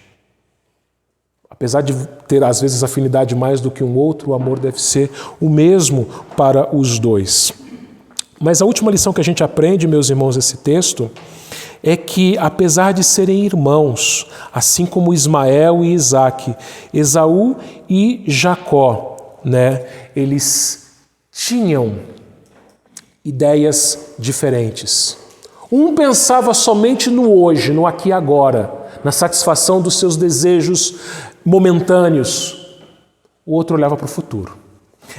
Apesar de ter às vezes afinidade mais do que um outro, o amor deve ser o mesmo para os dois. Mas a última lição que a gente aprende, meus irmãos, desse texto, é que apesar de serem irmãos, assim como Ismael e Isaac, Esaú e Jacó, eles tinham ideias diferentes. Um pensava somente no hoje, no aqui e agora, na satisfação dos seus desejos momentâneos. O outro olhava para o futuro.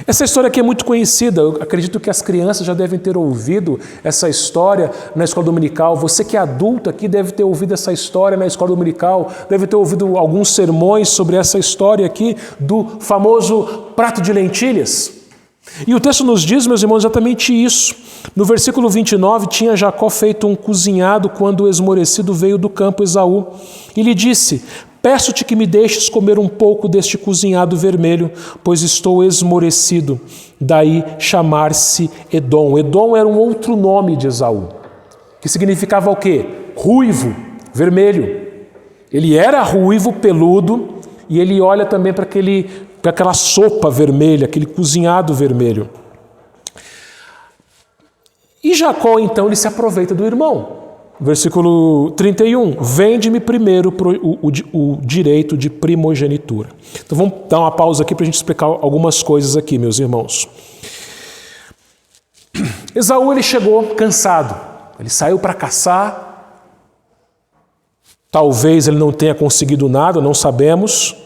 Essa história aqui é muito conhecida. Eu acredito que as crianças já devem ter ouvido essa história na escola dominical. Você que é adulto aqui deve ter ouvido essa história na escola dominical, deve ter ouvido alguns sermões sobre essa história aqui do famoso prato de lentilhas. E o texto nos diz, meus irmãos, exatamente isso. No versículo 29, tinha Jacó feito um cozinhado quando o esmorecido veio do campo Esaú e lhe disse: peço-te que me deixes comer um pouco deste cozinhado vermelho, pois estou esmorecido. Daí chamar-se Edom. Edom era um outro nome de Esaú, que significava o quê? Ruivo, vermelho. Ele era ruivo, peludo, e ele olha também para aquela sopa vermelha, aquele cozinhado vermelho. E Jacó, então, ele se aproveita do irmão. Versículo 31, vende-me primeiro o direito de primogenitura. Então vamos dar uma pausa aqui para a gente explicar algumas coisas aqui, meus irmãos. Esaú, ele chegou cansado, ele saiu para caçar, talvez ele não tenha conseguido nada, não sabemos,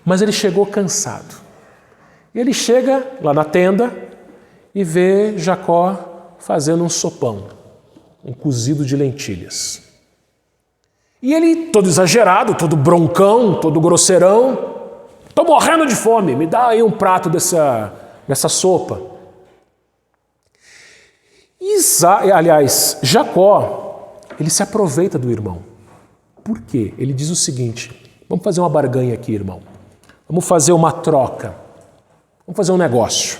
mas ele chegou cansado. E ele chega lá na tenda e vê Jacó fazendo um sopão, um cozido de lentilhas. E ele, todo exagerado, todo broncão, todo grosseirão, estou morrendo de fome, me dá aí um prato dessa sopa. Jacó, ele se aproveita do irmão. Por quê? Ele diz o seguinte: vamos fazer uma barganha aqui, irmão. Vamos fazer uma troca. Vamos fazer um negócio.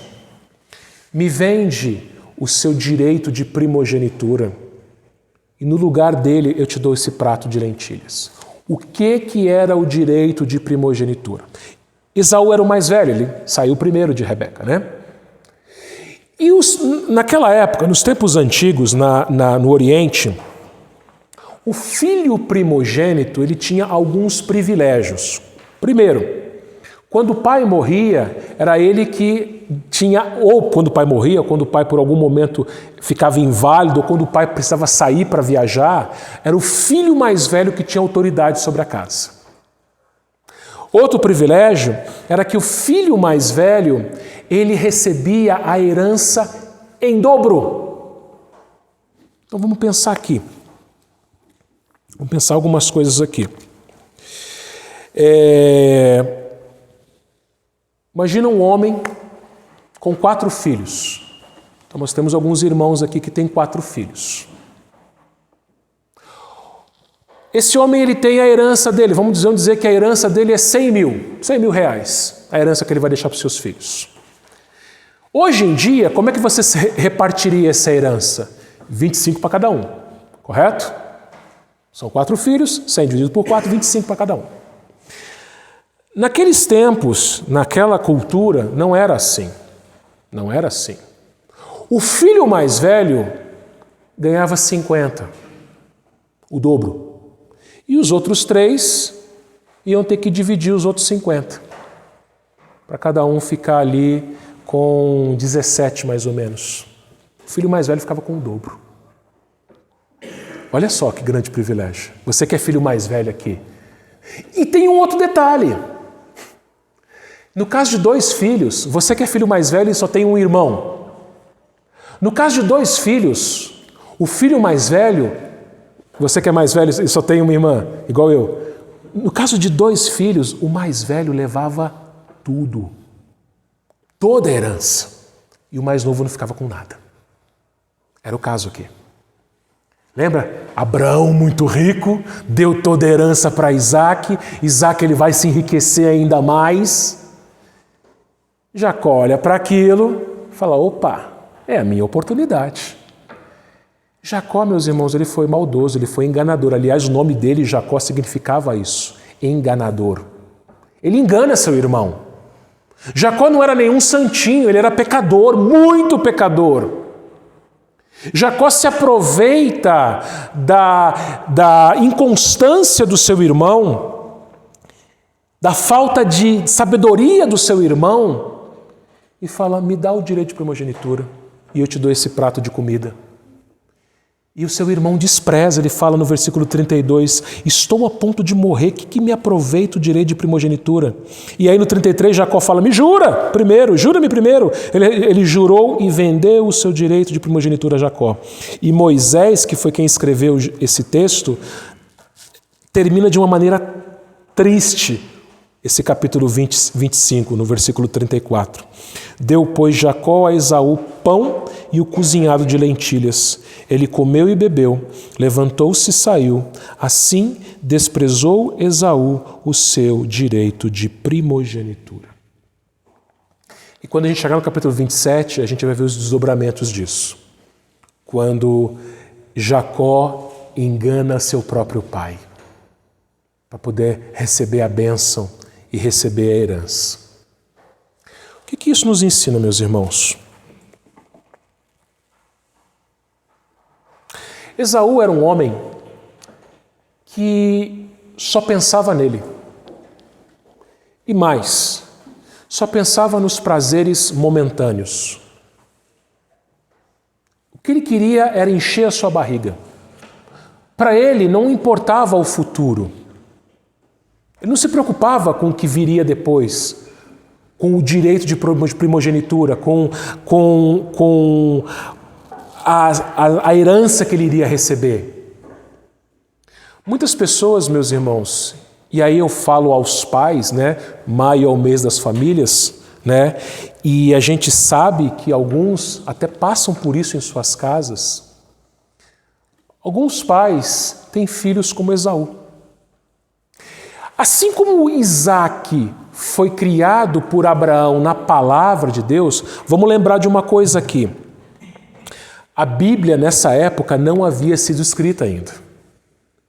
Me vende o seu direito de primogenitura e no lugar dele eu te dou esse prato de lentilhas. O que era o direito de primogenitura? Esaú era o mais velho, ele saiu primeiro de Rebeca, E naquela época, nos tempos antigos, no Oriente, o filho primogênito ele tinha alguns privilégios. Primeiro, quando o pai morria, era ele que tinha, ou quando o pai morria, ou quando o pai por algum momento ficava inválido, ou quando o pai precisava sair para viajar, era o filho mais velho que tinha autoridade sobre a casa. Outro privilégio era que o filho mais velho, ele recebia a herança em dobro. Então vamos pensar aqui. Vamos pensar algumas coisas aqui. Imagina um homem com 4 filhos. Então nós temos alguns irmãos aqui que têm 4 filhos. Esse homem, ele tem a herança dele, vamos dizer que a herança dele é 100 mil reais, a herança que ele vai deixar para os seus filhos. Hoje em dia, como é que você repartiria essa herança? 25 para cada um, correto? São 4 filhos, 100 dividido por 4, 25 para cada um. Naqueles tempos, naquela cultura, não era assim. Não era assim. O filho mais velho ganhava 50, o dobro. E os outros 3 iam ter que dividir os outros 50, para cada um ficar ali com 17 mais ou menos. O filho mais velho ficava com o dobro. Olha só que grande privilégio. Você que é filho mais velho aqui. E tem um outro detalhe. No caso de 2 filhos, você que é filho mais velho e só tem um irmão. No caso de 2 filhos, o filho mais velho, você que é mais velho e só tem uma irmã, igual eu. No caso de 2 filhos, o mais velho levava tudo. Toda a herança. E o mais novo não ficava com nada. Era o caso aqui. Lembra? Abraão, muito rico, deu toda a herança para Isaac. Isaac ele vai se enriquecer ainda mais. Jacó olha para aquilo e fala, opa, é a minha oportunidade. Jacó, meus irmãos, ele foi maldoso, ele foi enganador. Aliás, o nome dele, Jacó, significava isso, enganador. Ele engana seu irmão. Jacó não era nenhum santinho, ele era pecador, muito pecador. Jacó se aproveita da inconstância do seu irmão, da falta de sabedoria do seu irmão, e fala, me dá o direito de primogenitura e eu te dou esse prato de comida. E o seu irmão despreza, ele fala no versículo 32, estou a ponto de morrer, que me aproveita o direito de primogenitura? E aí no 33 Jacó fala, me jura primeiro, jura-me primeiro. Ele jurou e vendeu o seu direito de primogenitura a Jacó. E Moisés, que foi quem escreveu esse texto, termina de uma maneira triste esse capítulo 25, no versículo 34. Deu, pois, Jacó a Esaú pão e o cozinhado de lentilhas. Ele comeu e bebeu, levantou-se e saiu. Assim desprezou Esaú o seu direito de primogenitura. E quando a gente chegar no capítulo 27, a gente vai ver os desdobramentos disso. Quando Jacó engana seu próprio pai, para poder receber a bênção e receber a herança. O que isso nos ensina, meus irmãos? Esaú era um homem que só pensava nele. E mais, só pensava nos prazeres momentâneos. O que ele queria era encher a sua barriga. Para ele não importava o futuro. Ele não se preocupava com o que viria depois, com o direito de primogenitura, com a herança que ele iria receber. Muitas pessoas, meus irmãos, e aí eu falo aos pais, né? Maio é o mês das famílias, né? E a gente sabe que alguns até passam por isso em suas casas. Alguns pais têm filhos como Esaú. Assim como Isaac foi criado por Abraão na palavra de Deus, vamos lembrar de uma coisa aqui. A Bíblia, nessa época, não havia sido escrita ainda.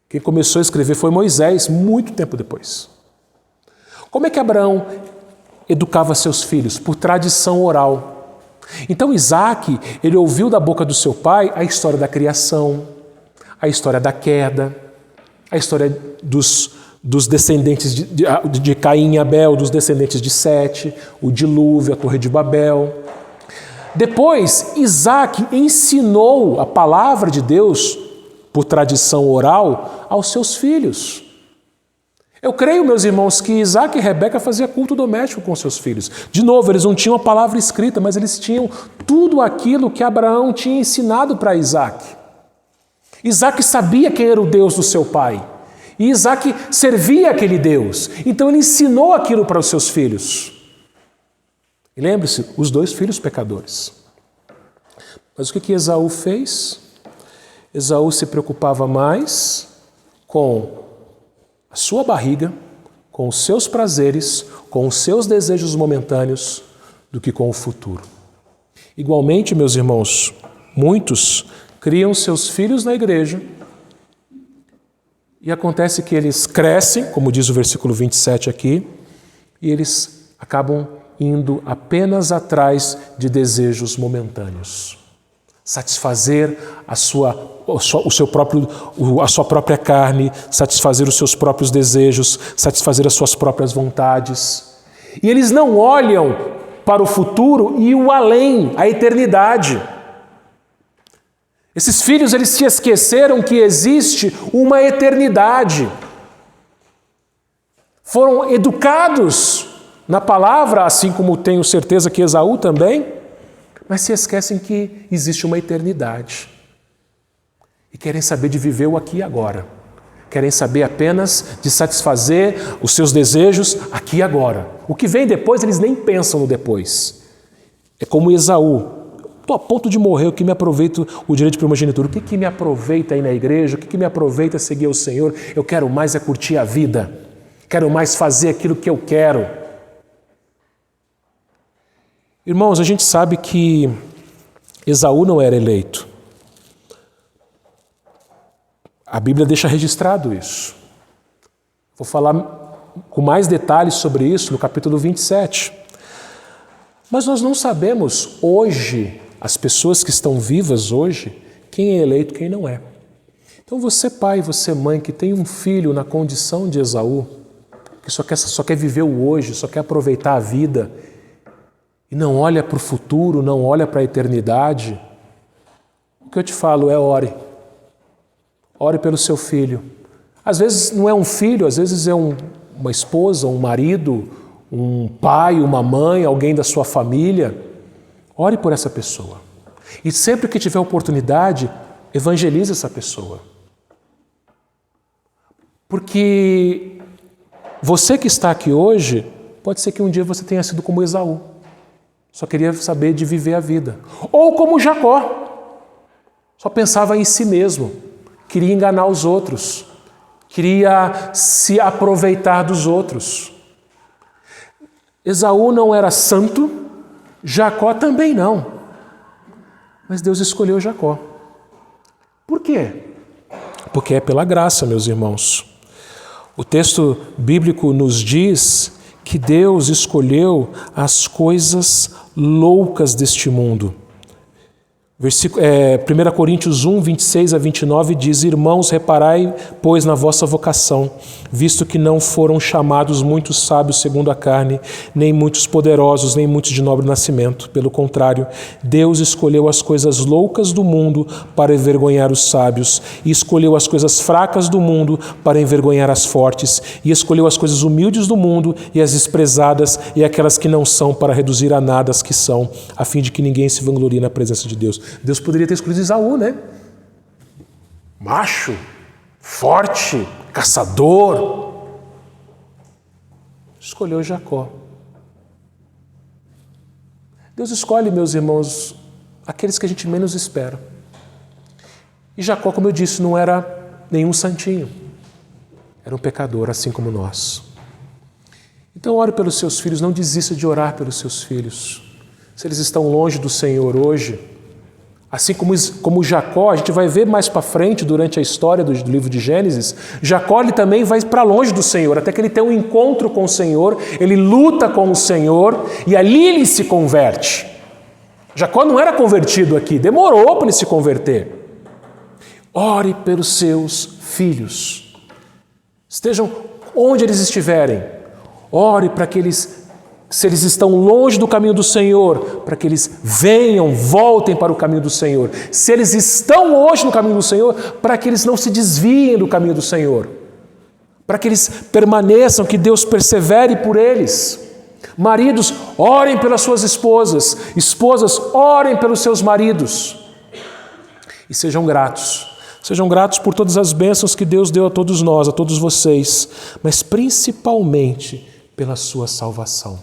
Quem começou a escrever foi Moisés, muito tempo depois. Como é que Abraão educava seus filhos? Por tradição oral. Então Isaac, ele ouviu da boca do seu pai a história da criação, a história da queda, a história dos descendentes de Caim e Abel, dos descendentes de Sete, o dilúvio, a Torre de Babel. Depois, Isaac ensinou a palavra de Deus, por tradição oral, aos seus filhos. Eu creio, meus irmãos, que Isaac e Rebeca faziam culto doméstico com seus filhos. De novo, eles não tinham a palavra escrita, mas eles tinham tudo aquilo que Abraão tinha ensinado para Isaac. Isaac sabia quem era o Deus do seu pai. E Isaac servia aquele Deus. Então ele ensinou aquilo para os seus filhos. E lembre-se, os 2 filhos pecadores. Mas o que Esaú fez? Esaú se preocupava mais com a sua barriga, com os seus prazeres, com os seus desejos momentâneos, do que com o futuro. Igualmente, meus irmãos, muitos criam seus filhos na igreja e acontece que eles crescem, como diz o versículo 27 aqui, e eles acabam indo apenas atrás de desejos momentâneos. Satisfazer a sua própria carne, satisfazer os seus próprios desejos, satisfazer as suas próprias vontades. E eles não olham para o futuro e o além, a eternidade. Esses filhos, eles se esqueceram que existe uma eternidade. Foram educados na palavra, assim como tenho certeza que Esaú também, mas se esquecem que existe uma eternidade. E querem saber de viver o aqui e agora. Querem saber apenas de satisfazer os seus desejos aqui e agora. O que vem depois, eles nem pensam no depois. É como Esaú. Estou a ponto de morrer, o que me aproveita o direito de primogenitura? O que me aproveita aí na igreja? O que me aproveita seguir o Senhor? Eu quero mais é curtir a vida. Quero mais fazer aquilo que eu quero. Irmãos, a gente sabe que Esaú não era eleito. A Bíblia deixa registrado isso. Vou falar com mais detalhes sobre isso no capítulo 27. Mas nós não sabemos hoje, as pessoas que estão vivas hoje, quem é eleito e quem não é. Então você pai, você mãe, que tem um filho na condição de Esaú, que só quer viver o hoje, só quer aproveitar a vida, e não olha para o futuro, não olha para a eternidade, o que eu te falo é ore. Ore pelo seu filho. Às vezes não é um filho, às vezes é uma esposa, um marido, um pai, uma mãe, alguém da sua família. Ore por essa pessoa. E sempre que tiver oportunidade, evangelize essa pessoa. Porque você que está aqui hoje, pode ser que um dia você tenha sido como Esaú. Só queria saber de viver a vida. Ou como Jacó. Só pensava em si mesmo. Queria enganar os outros. Queria se aproveitar dos outros. Esaú não era santo, Jacó também não. Mas Deus escolheu Jacó. Por quê? Porque é pela graça, meus irmãos. O texto bíblico nos diz que Deus escolheu as coisas loucas deste mundo. 1 Coríntios 1, 26 a 29 diz: Irmãos, reparai, pois, na vossa vocação, visto que não foram chamados muitos sábios segundo a carne, nem muitos poderosos, nem muitos de nobre nascimento. Pelo contrário, Deus escolheu as coisas loucas do mundo para envergonhar os sábios, e escolheu as coisas fracas do mundo para envergonhar as fortes, e escolheu as coisas humildes do mundo e as desprezadas e aquelas que não são para reduzir a nada as que são, a fim de que ninguém se vanglorie na presença de Deus. Deus poderia ter escolhido Esaú, né? Macho, forte, caçador. Escolheu Jacó. Deus escolhe, meus irmãos, aqueles que a gente menos espera. E Jacó, como eu disse, não era nenhum santinho. Era um pecador, assim como nós. Então ore pelos seus filhos, não desista de orar pelos seus filhos. Se eles estão longe do Senhor hoje, assim como Jacó, a gente vai ver mais para frente durante a história do livro de Gênesis, Jacó ele também vai para longe do Senhor, até que ele tem um encontro com o Senhor, ele luta com o Senhor e ali ele se converte. Jacó não era convertido aqui, demorou para ele se converter. Ore pelos seus filhos. Estejam onde eles estiverem. Ore para que eles, se eles estão longe do caminho do Senhor, para que eles venham, voltem para o caminho do Senhor. Se eles estão hoje no caminho do Senhor, para que eles não se desviem do caminho do Senhor. Para que eles permaneçam, que Deus persevere por eles. Maridos, orem pelas suas esposas. Esposas, orem pelos seus maridos. E sejam gratos. Sejam gratos por todas as bênçãos que Deus deu a todos nós, a todos vocês, mas principalmente pela sua salvação.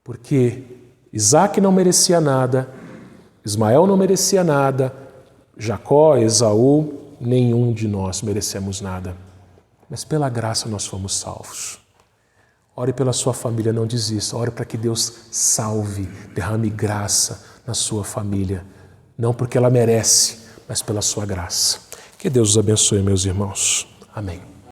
Porque Isaac não merecia nada, Ismael não merecia nada, Jacó, Esaú, nenhum de nós merecemos nada. Mas pela graça nós fomos salvos. Ore pela sua família, não desista. Ore para que Deus salve, derrame graça na sua família. Não porque ela merece, mas pela sua graça. Que Deus os abençoe, meus irmãos. Amém.